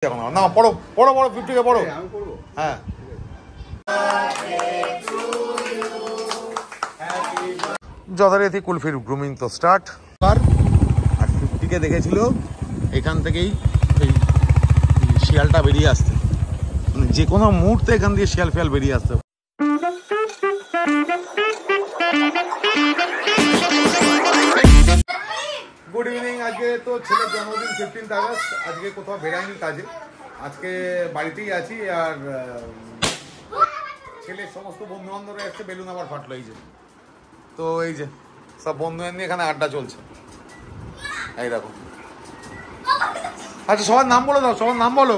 না পড়ো পড়ো পড়ো 50কে পড়ো। হ্যাঁ যথারীতি কুলফির গ্রুমিং তো স্টার্ট। আর 50কে দেখেছিল এখান থেকেই এই শিয়ালটা বেরিয়ে আসতে, মানে যে কোনো মুহূর্তে এখান দিয়ে শিয়াল ফিয়াল বেরিয়ে আসতে। Good evening. আজকে তো ছেলের জন্মদিন 15 আগস্ট। আজকে কোথাও বেরাইনি কাজে, আজকে বাড়িতেই আছি। আর ছেলের সমস্ত বন্ধু বান্ধবরা এসছে, বেলুন আবার ফাটলো এই যে। তো এই যে সব বন্ধুদের নিয়ে এখানে আড্ডা চলছে, এই দেখো। আচ্ছা সবার নাম বলে দাও, সবার নাম বলো।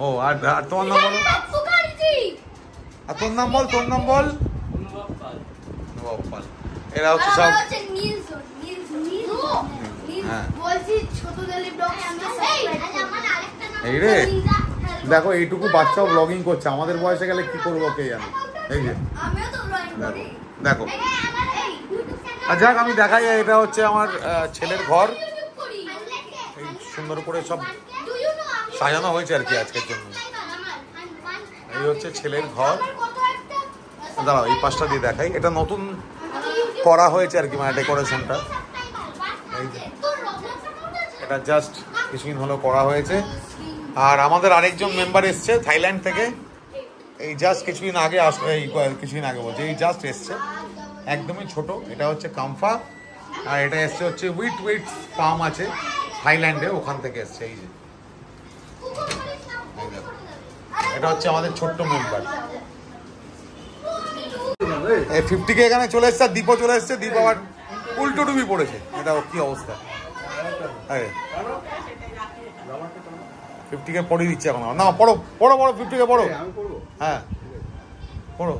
ও আর তোমার নাম বলো। আর তোর নাম বল, তোর নাম বল। এরা হচ্ছে সব এই রে। দেখো এইটুকু বাচ্চাও ব্লগিং করছে, আমাদের বয়সে গেলে কি করবো কে জানে। এই যে দেখো। আর যাক আমি দেখাই, এটা হচ্ছে আমার ছেলের ঘর। এই সুন্দর করে সব সাজানো হয়েছে আর কি আজকের জন্য। এই হচ্ছে ছেলের ঘর। দাঁড়াও এই পাশটা দিয়ে দেখাই, এটা নতুন করা হয়েছে আর কি, মানে ডেকোরেশনটা। এই যে এটা জাস্ট কিছুদিন হলো করা হয়েছে। আর আমাদের আরেকজন মেম্বার এসছে থাইল্যান্ড থেকে, এই জাস্ট কিছুদিন আগে কিছুদিন আগে বলছে, এই জাস্ট এসছে, একদমই ছোট। এটা হচ্ছে কাম্ফা, আর এটা এসছে হচ্ছে উইট ফার্ম আছে থাইল্যান্ডে, ওখান থেকে এসছে। এই যে এটা হচ্ছে আমাদের ছোট্ট মেম্বার। এই 50কে এখানে চলে এসছে, দীপও চলে এসছে। দীপ আবার উল্টো ডুবি পড়েছে, এটা কি অবস্থা। 50কে পড়িয়ে দিচ্ছে এখন। না পড়ো পড়ো পড়ো 50কে পড়ো। হ্যাঁ পড়ো।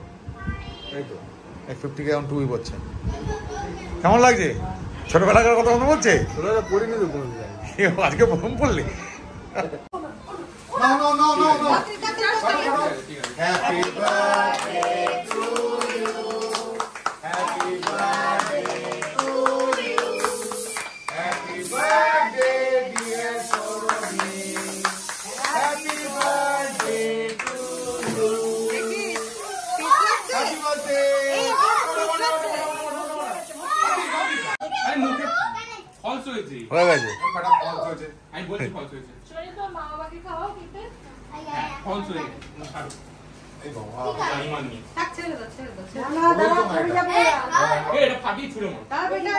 এই 50কে এখন টুবি পড়ছে। কেমন লাগছে? ছোটবেলাকার কথা মনে বলছে? আজকে প্রথম পড়লি? Happy birthday to you. Happy birthday to you. Happy birthday dear Soroni. Happy birthday to you. Happy birthday. আমি মুখে ফলস হয়েছে। হয়ে গেছে। ফটা ফলস হয়েছে। আমি বলছি ফলস হয়েছে। চলে তো মা বাবাকে খাওয়াও খেতে। ফলস হয়েছে। ছাড়ো। এই বাবা আমি মানি। থাক ছেড়ে দাও ছেড়ে দাও। না দাঁড়া তুমি যাবে। এটা ফাটিয়ে ছুড়ে মার। তার বেটা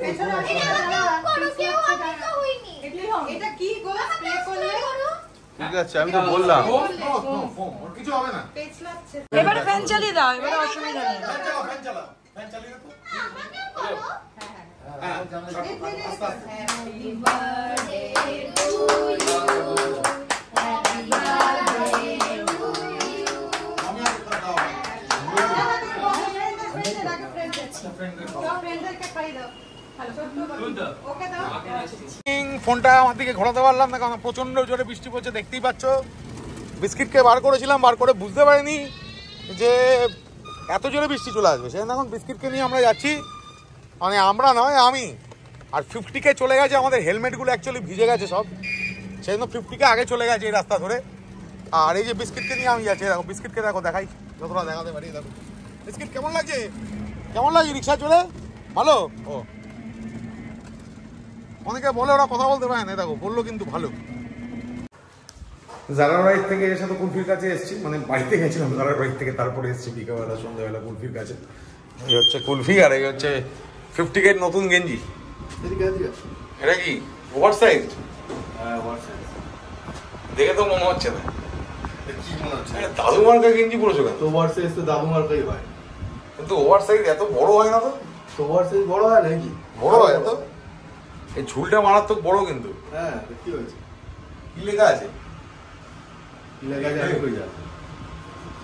পেছনে কোনো কেউ আটকা হয়নি। এটা কি গো স্প্রে করলে? ঠিক আছে আমি তো বললাম। ওর কিছু হবে না। পেছলাচ্ছে। এবারে ফ্যান চালিয়ে দাও, এবারে অসুবিধা নেই। ফ্যান চালাও, ফ্যান চালাও। ফ্যান চালিয়ে দাও। হ্যাঁ আস্তে আস্তে। Happy birthday to you. Happy birthday to you. আমি আর কথা দাও। ফোনটা আমার দিকে ঘোরাতে পারলাম না, কারণ প্রচন্ড জোরে বৃষ্টি পড়ছে, দেখতেই পাচ্ছ। বিস্কিটকে বার করেছিলাম, বার করে বুঝতে পারিনি যে এত জোরে বৃষ্টি চলে আসবে। সেজন্য এখন বিস্কিটকে নিয়ে আমরা যাচ্ছি, মানে আমরা নয় আমি। আর 50কে চলে গেছে, আমাদের হেলমেটগুলো অ্যাকচুয়ালি ভিজে গেছে সব, সেই জন্য 50কে আগে চলে গেছে এই রাস্তা ধরে। আর এই যে বিস্কিটকে নিয়ে আমি যাচ্ছি, দেখো বিস্কিটকে দেখো, দেখাই যতটা দেখাতে পারি। দেখো বিস্কিট কেমন লাগছে, কেমন লাগছে রিক্সা চলে? ভালো। ও অনেকে বলে ওরা কথা বলতে পারে না, দেখো বললো কিন্তু ভালো। জারার বাড়ি থেকে এসে তো কুলফির কাছে এসেছি, মানে বাড়িতে গেছিলাম জারার বাড়ি থেকে, তারপরে এসেছি বিকেলবেলা সন্ধ্যাবেলা কুলফির কাছে। এই হচ্ছে কুলফি, আর এই হচ্ছে 50কে নতুন গেঞ্জি। এটা কি ওভার সাইজ? দেখে তো মনে হচ্ছে না। কি মনে হচ্ছে? দাদু মার্কা গেঞ্জি পরেছো কেন? তো ওভার সাইজ তো দাদু মার্কাই হয়, কিন্তু ওভার সাইজ এত বড় হয় না তো? তো ওভার সাইজ বড় হয় নাকি? বড় হয় তো, এই ঝুলটা মারাত্মক বড় কিন্তু। হ্যাঁ কি হয়েছে? কি লেখা আছে? কি লেখা আছে আমি কই জানি।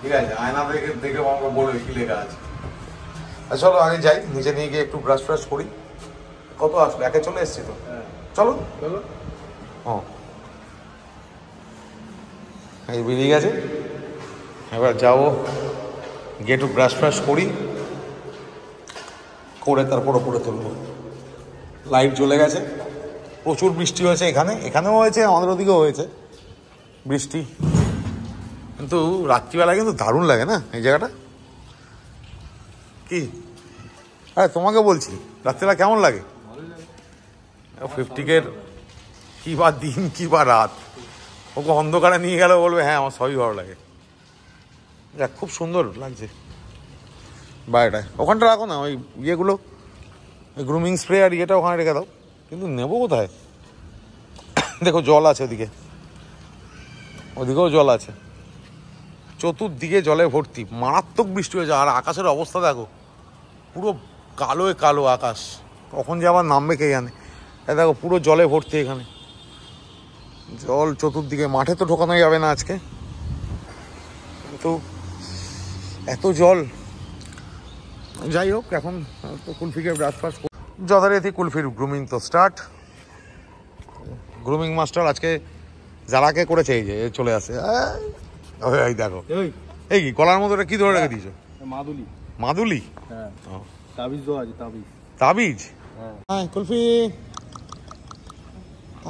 ঠিক আছে আয়না দেখে দেখে আমাকে বলবে কি লেখা আছে। আচ্ছা চলো আগে যাই, নিচে নিয়ে গিয়ে একটু ব্রাশ ফ্রাশ করি। কত আসলো? একে চলে এসছি তো, চলো চলো। হ্যাঁ এই বেরিয়ে গেছে, এবার যাবো গিয়ে একটু ব্রাশ ফ্রাশ করি, করে তারপর উপরে তুলবো। লাইট জ্বলে গেছে। প্রচুর বৃষ্টি হয়েছে এখানেও হয়েছে, আমাদের ওদিকেও হয়েছে বৃষ্টি, কিন্তু রাত্রিবেলা কিন্তু দারুণ লাগে না এই জায়গাটা? কি আরে তোমাকে বলছি রাত্রিবেলা কেমন লাগে? 50K কি বা দিন কি বা রাত, ওকে অন্ধকারে নিয়ে গেলে বলবে হ্যাঁ আমার সবই ভালো লাগে। দেখ খুব সুন্দর লাগছে বাইরেটায়। ওখানটা রাখো না ওই ইয়েগুলো, গ্রুমিং স্প্রে আর ইয়েটা ওখানে রেখে দাও। কিন্তু নেবো কোথায়? দেখো জল আছে ওদিকে, ওদিকেও জল আছে, চতুর্দিকে জলে ভর্তি, মারাত্মক বৃষ্টি হয়েছে। আর আকাশের অবস্থা দেখো, পুরো কালোয় কালো আকাশ, কখন যে আবার নামবে কে জানে। দেখো পুরো জলে ভর্তি এখানে, জল চতুর্দিকে। মাঠে তো ঢোকানো যাবে না আজকে, কিন্তু এত জল। যাই হোক, এখন তো কুলফিকে ব্রেকফাস্ট যথারীতি কুলফির গ্রুমিং তো স্টার্ট। গ্রুমিং মাস্টার আজকে যারাকে করেছে এই যে চলে আসে। এই দেখো এই কি কলার মতো কি ধরে রেখে দিয়েছো? মাদুলি। মাদুলি? হ্যাঁ, তাবিজ দেওয়া আছে। তাবিজ? তাবিজ? হ্যাঁ। কুলফি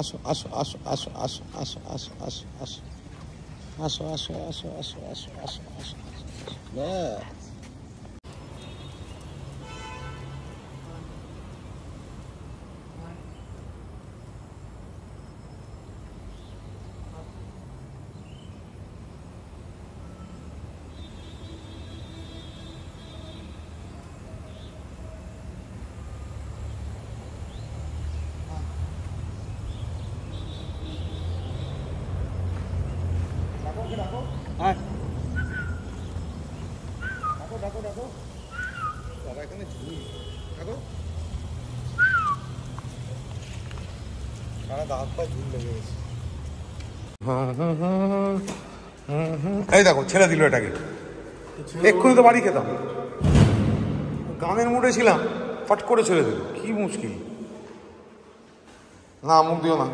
আসো আসো আসো আসো আসো আসো আসো আসো আসো আসো আসো আসো আসো আসো আসো আসো আসো। হ্যাঁ, ডাকো ডাকো ডাকো বাবা, এখানে ঝুল ডাকো, সারা দাঁত পা ঝুল লেগে গেছে। এই দেখো ছেড়ে দিল এটাকে, এক্ষুনি তো বাড়ি খেতাম, গানের মুডে ছিলাম, ফট করে ছেড়ে দিল, কি মুশকিল। না মুখ দিও না,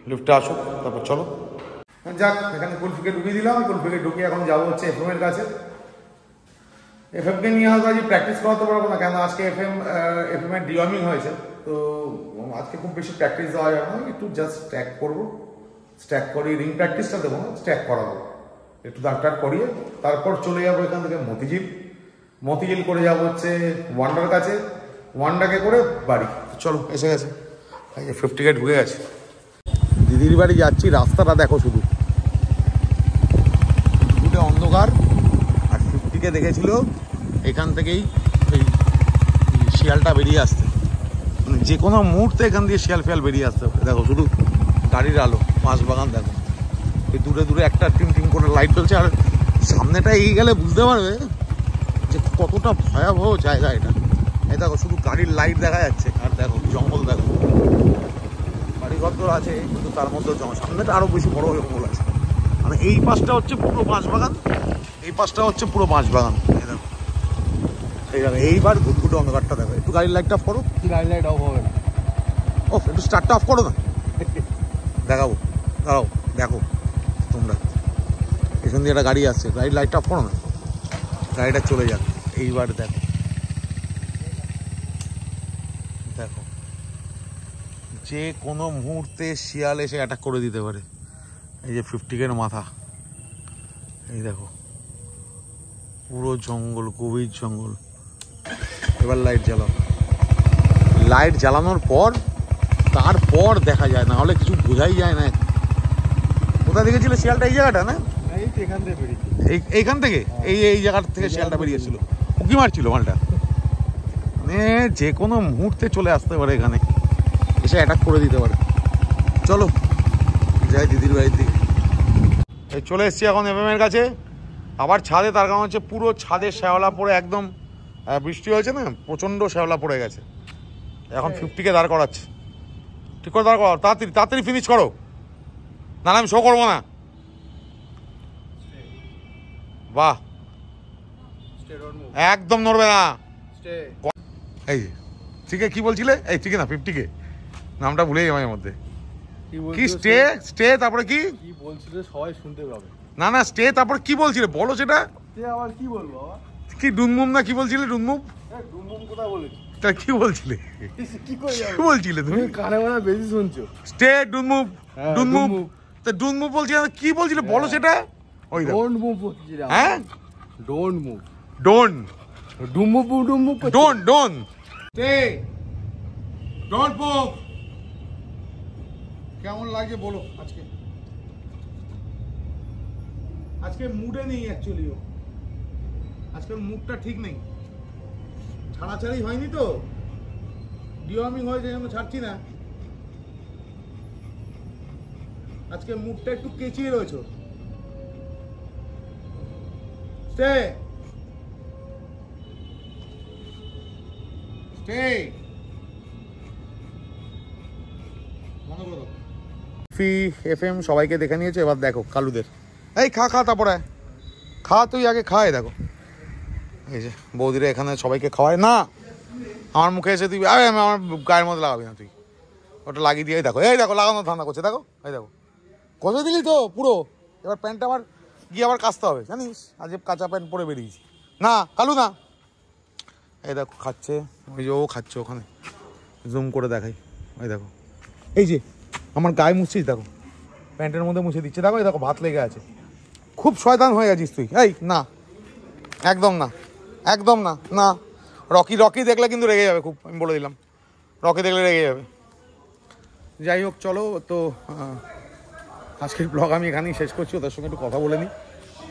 লিফটে আসো তারপর চলো। যাক, এখানে কুলফিকে ঢুকিয়ে দিলাম। কুলফিকে ঢুকিয়ে এখন যাবো হচ্ছে FM এর কাছে। FM কে নিয়ে আসবো, আজ প্র্যাকটিস করাতে পারবো না, কেন আজকে FM এর ডিওয়ার্মিং হয়েছে, তো আজকে খুব বেশি প্র্যাকটিস দেওয়া যাবে না, একটু জাস্ট স্ট্যাক করবো। স্ট্যাক করিয়ে রিং প্র্যাকটিসটা দেবো না, স্ট্যাক করাবো, একটু দাঁড় করিয়ে তারপর চলে যাবো এখান থেকে মতিঝিল করে যাবো হচ্ছে ওয়ান্ডার কাছে, ওয়ান্ডাকে করে বাড়ি। চলো এসে গেছে, 50K ঢুকে গেছে। দিদির বাড়ি যাচ্ছি, রাস্তাটা দেখো শুধু দুটো অন্ধকার। আর 50K দেখেছিল এখান থেকেই এই শিয়ালটা বেরিয়ে আসতে, মানে যে কোনো মুহূর্তে এখান দিয়ে শিয়াল ফিয়াল বেরিয়ে আসতে হবে। দেখো শুধু গাড়ির আলো, মাছ বাগান দেখো, এই দূরে দূরে একটা টিম টিম করে লাইট জ্বলছে। আর সামনেটা এগিয়ে গেলে বুঝতে পারবে যে কতটা ভয়াবহ জায়গা এটা। এই দেখো শুধু গাড়ির লাইট দেখা যাচ্ছে, আর দেখো জঙ্গল দেখো, বাড়িঘর তো আছে কিন্তু তার মধ্যে সামনেটা আরো বেশি বড় জঙ্গল আছে। মানে এই পাশটা হচ্ছে পুরো বাঁশ বাগান, এই পাশটা হচ্ছে পুরো বাঁশ বাগান। এই দেখো এইবার ঘুটঘুটে অন্ধকারটা দেখো, একটু গাড়ির লাইটটা অফ করো। কি লাইট অফ হবে না? ও একটু স্টার্টটা অফ করো না, দেখাবো, দাঁড়াও দেখো তোমরা, এখান দিয়ে একটা গাড়ি আসছে, গাড়ির লাইটটা অফ করো না, গাড়িটা চলে যাক। এইবার দেখো দেখো যে কোনো মুহূর্তে শিয়াল এসে অ্যাটাক করে দিতে পারে। এই যে 50K মাথা, এই দেখো পুরো জঙ্গল, গভীর জঙ্গল। এবার লাইট জ্বালাও, লাইট জ্বালানোর পর তারপর দেখা যায়, না হলে কিছু বোঝাই যায় না। কোথায় দেখেছিলে শিয়ালটা? এই জায়গাটা না, এখান থেকে বেরিয়েছি, এইখান থেকে এই জায়গা থেকে শিয়ালটা বেরিয়েছিল, উঁকি মারছিল মালটা। মানে যে কোনো মুহূর্তে চলে আসতে পারে এখানে, এসে অ্যাটাক করে দিতে পারে। চলো যাই দিদির বাড়ির দিকে। এই চলে এসছি এখন FM এর কাছে, আবার ছাদে, তার কারণ হচ্ছে পুরো ছাদে শ্যাওলা পড়ে একদম, বৃষ্টি হয়েছে না, প্রচণ্ড শ্যাওলা পড়ে গেছে। এখন 50K দাঁড় করাচ্ছে, ঠিক করে দাঁড় করো, তাড়াতাড়ি তাড়াতাড়ি ফিনিশ করো, না আমি শো করবো না। বাহ, একদম নড়বে না। এই ঠিক কি বলছিলে? এই ঠিক না 50K নামটা ভুলেই আমার মধ্যে কি স্টে তারপরে কি বলছিল সবাই শুনতে পাবে। না না স্টে তারপর কি বলছিলে বলো সেটা। আবার কি বলবো বাবা? কি ডুনমুম না কি বলছিলে? ডুনমুম ডুমডুম কোথায় বলেছি? তা কি বলছিলে? কি করে কি যাবে? বলছিলে তুমি? তুমি কানে মানে বেশি শুনছো। স্টে ডোন্ট মুভ হ্যাঁ, ডোন্ট মুভ। don't move। তা ডোন্ট মুভ বলছি, কি বলছিলে বলো সেটা। ওই দেখো, ডোন্ট মুভ বলছিলাম। হ্যাঁ ডোন্ট মুভ। ডোন্ট ডুম মুভ করছিস। Don't stay don't move. কেমন লাগে বলো আজকে? আজকে মুডে নেই অ্যাকচুয়ালি ও, আজকের মুডটা ঠিক নেই। ছাড়াছাড়ি হয়নি তো, ডিওয়ার্মিং হয়েছে যেন ছাড়ছি না। আজকে মুডটা একটু কেচিয়ে রয়েছে। স্টে স্টে বন্ধ করো। ফি এফএম সবাইকে দেখে নিয়েছে, এবার দেখো কালুদের। এই খা তারপরে খা, তুই আগে খায়। দেখো এই যে বৌদিরা এখানে সবাইকে খাওয়ায় না, আমার মুখে এসে তুই আমার গায়ের মধ্যে লাগাবি না, তুই ওটা লাগিয়ে দিয়ে। দেখো এই দেখো লাগানো ধান্দা করছে, দেখো এই দেখো কষে দিলি তো পুরো। এবার প্যান্টটা আবার গিয়ে আবার কাচতে হবে, জানিস আজ কাঁচা প্যান্ট পরে বেরিয়েছি। না কালু না, এই দেখো খাচ্ছে, ওই যে ও খাচ্ছে ওখানে, জুম করে দেখাই। ওই দেখো এই যে আমার গায়ে মুছছিস, দেখো প্যান্টের মধ্যে মুছে দিচ্ছে, দেখো এই দেখো ভাত লেগে আছে। খুব শয়তান হয়ে গেছিস তুই। এই না, একদম না, একদম না, না। রকি দেখলে কিন্তু রেগে যাবে খুব, আমি বলে দিলাম, রকি দেখলে রেগে যাবে। যাই হোক চলো তো, আজকের ব্লগ আমি এখানেই শেষ করছি। ওদের সঙ্গে একটু কথা বলে নিই,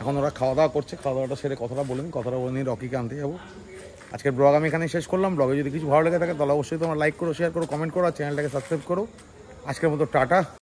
এখন ওরা খাওয়া দাওয়া করছে, খাওয়া দাওয়াটা সেরে কথাটা বলে নিই, রকিকে আনতে যাবো। আজকের ব্লগ আমি এখানেই শেষ করলাম। ব্লগে যদি কিছু ভালো লেগে থাকে তাহলে অবশ্যই তোমরা লাইক করো, শেয়ার করো, কমেন্ট করো, আর চ্যানেলটাকে সাবস্ক্রাইব করো। আজকের মতো টাটা।